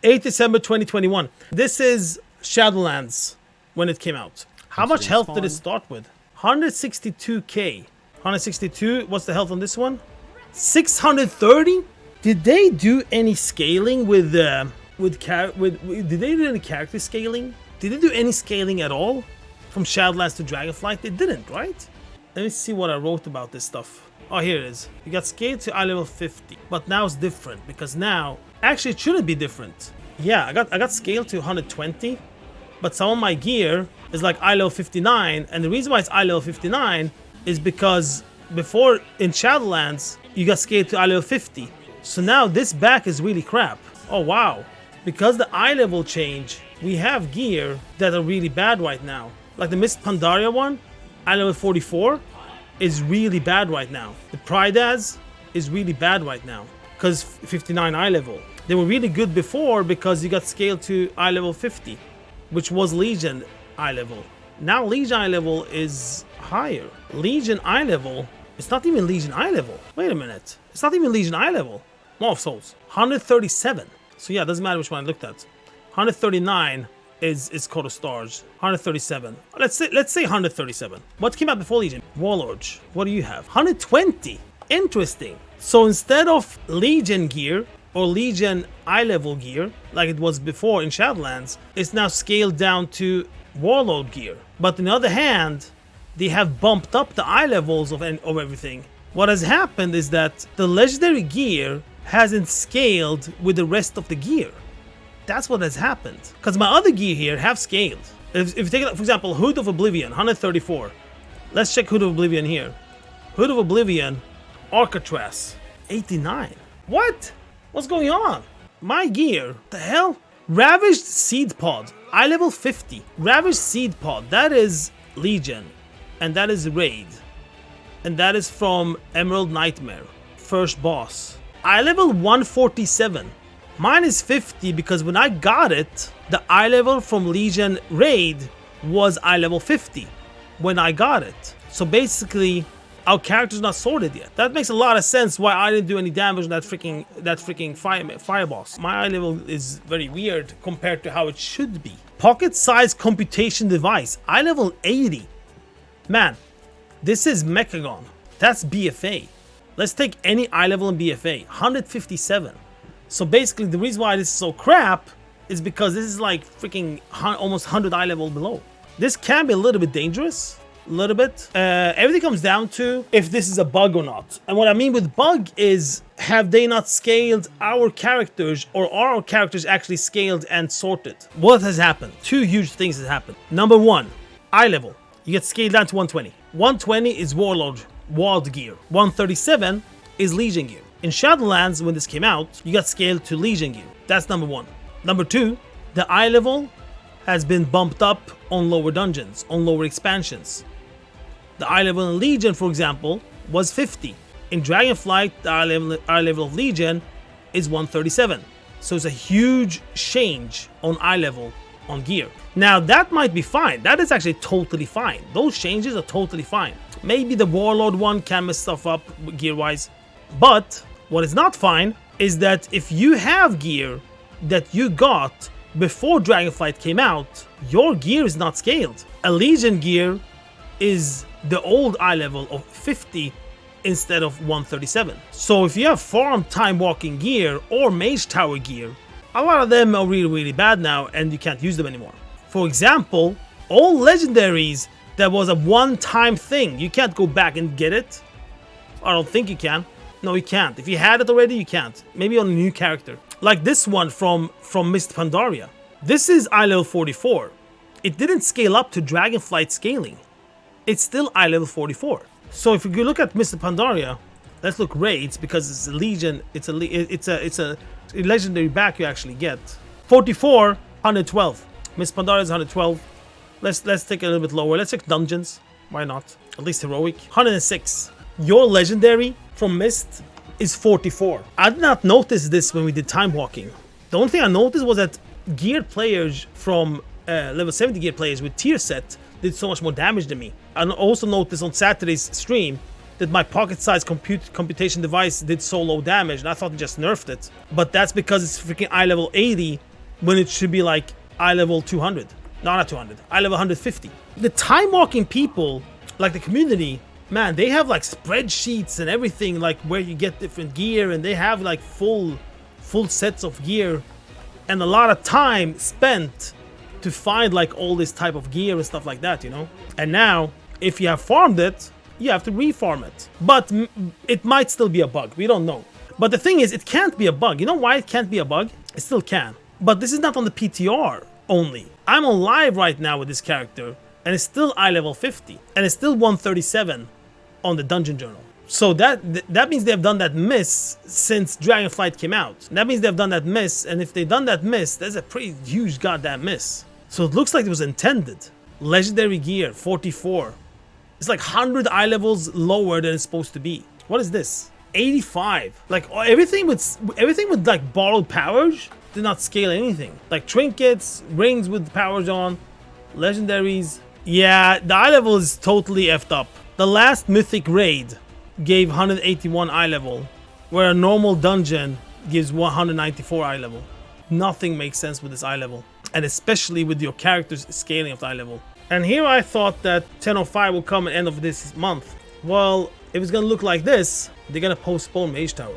8th December 2021. This is Shadowlands when it came out. How much health did it start with? 162k. 162. What's the health on this one? 630. Did they do any scaling with did they do any character scaling? Did they do any scaling at all from Shadowlands to Dragonflight? They didn't, right? Let me see what I wrote about this stuff. Oh, here it is. You got scaled to eye level 50, but now it's different because now actually it shouldn't be different. Yeah, I got scaled to 120, but some of my gear is like eye level 59, and the reason why it's eye level 59 is because before in Shadowlands you got scaled to eye level 50. So now this back is really crap. Oh wow. Because the eye level change, we have gear that are really bad right now. Like the Mist Pandaria one, eye level 44, is really bad right now. The Pridaz is really bad right now because 59 eye level. They were really good before because you got scaled to eye level 50, which was Legion eye level. Now Legion eye level is higher. Legion eye level, it's not even Legion eye level. Wait a minute. It's not even Legion eye level. Maw of Souls, 137. So yeah, it doesn't matter which one I looked at. 139 is Coat of Stars. 137. Let's say 137. What came out before Legion? Warlords. What do you have? 120. Interesting. So instead of Legion gear or Legion eye level gear like it was before in Shadowlands, it's now scaled down to Warlord gear. But on the other hand, they have bumped up the eye levels of everything. What has happened is that the legendary gear hasn't scaled with the rest of the gear. That's what has happened. Because my other gear here have scaled. If you take, for example, Hood of Oblivion, 134. Let's check Hood of Oblivion here. Hood of Oblivion, Arcatraz, 89. What? What's going on? My gear, the hell? Ravaged Seed Pod, eye level 50. Ravaged Seed Pod, that is Legion. And that is Raid. And that is from Emerald Nightmare, first boss. Eye level 147. Mine is 50 because when I got it, the eye level from Legion Raid was eye level 50 when I got it. So basically, our character's not sorted yet. That makes a lot of sense why I didn't do any damage on that freaking fire boss. My eye level is very weird compared to how it should be. Pocket size computation device, eye level 80. Man, this is Mechagon. That's BFA. Let's take any eye level in BFA, 157. So basically the reason why this is so crap is because this is like freaking almost 100 eye level below. This can be a little bit dangerous, a little bit. Everything comes down to if this is a bug or not. And what I mean with bug is, have they not scaled our characters, or are our characters actually scaled and sorted? What has happened? Two huge things have happened. Number one, eye level. You get scaled down to 120. 120 is Warlord Wild gear. 137 is Legion gear. In Shadowlands, when this came out, you got scaled to Legion gear. That's number one. Number two, the eye level has been bumped up on lower dungeons, on lower expansions. The eye level in Legion, for example, was 50. In Dragonflight, the eye level of Legion is 137. So it's a huge change on eye level on gear. Now that might be fine. That is actually totally fine. Those changes are totally fine. Maybe the Warlord one can mess stuff up gear wise. But what is not fine is that if you have gear that you got before Dragonflight came out, your gear is not scaled. A Legion gear is the old eye level of 50 instead of 137. So if you have farm time walking gear or mage tower gear, a lot of them are really bad now and you can't use them anymore. For example, all legendaries that was a one-time thing, you can't go back and get it. I don't think you can. No, you can't. If you had it already, you can't. Maybe on a new character. Like this one from Mist Pandaria. This is eye level 44. It didn't scale up to Dragonflight scaling. It's still eye level 44. So if you look at Mist Pandaria, let's look raids because it's a Legion. It's a legendary back you actually get. 44, 112. Mist Pandaria is 112. Let's take it a little bit lower. Let's check dungeons. Why not? At least heroic. 106. Your legendary from Mist is 44. I did not notice this when we did time walking. The only thing I noticed was that geared players from level 70 gear players with tier set did so much more damage than me. I also noticed on Saturday's stream that my pocket size computation device did so low damage, and I thought it just nerfed it. But that's because it's freaking eye level 80 when it should be like eye level 200. No, not 200. Eye level 150. The time walking people, like the community, man, they have like spreadsheets and everything, like where you get different gear, and they have like full sets of gear, and a lot of time spent to find like all this type of gear and stuff like that, you know. And now, if you have farmed it, you have to reform it. But it might still be a bug. We don't know. But the thing is, it can't be a bug. You know why it can't be a bug? It still can. But this is not on the PTR only. I'm on live right now with this character, and it's still eye level 50, and it's still 137 on the dungeon journal. So that means they've done that miss since Dragonflight came out. That means they've done that miss, and if they've done that miss, that's a pretty huge goddamn miss. So it looks like it was intended. Legendary gear, 44. It's like 100 eye levels lower than it's supposed to be. What is this? 85. Like everything with like borrowed powers did not scale anything. Like trinkets, rings with powers on, legendaries. Yeah, the eye level is totally effed up. The last mythic raid gave 181 eye level, where a normal dungeon gives 194 eye level. Nothing makes sense with this eye level, and especially with your character's scaling of the eye level. And here I thought that 10.05 will come at the end of this month. Well, if it's gonna look like this, they're gonna postpone Mage Tower.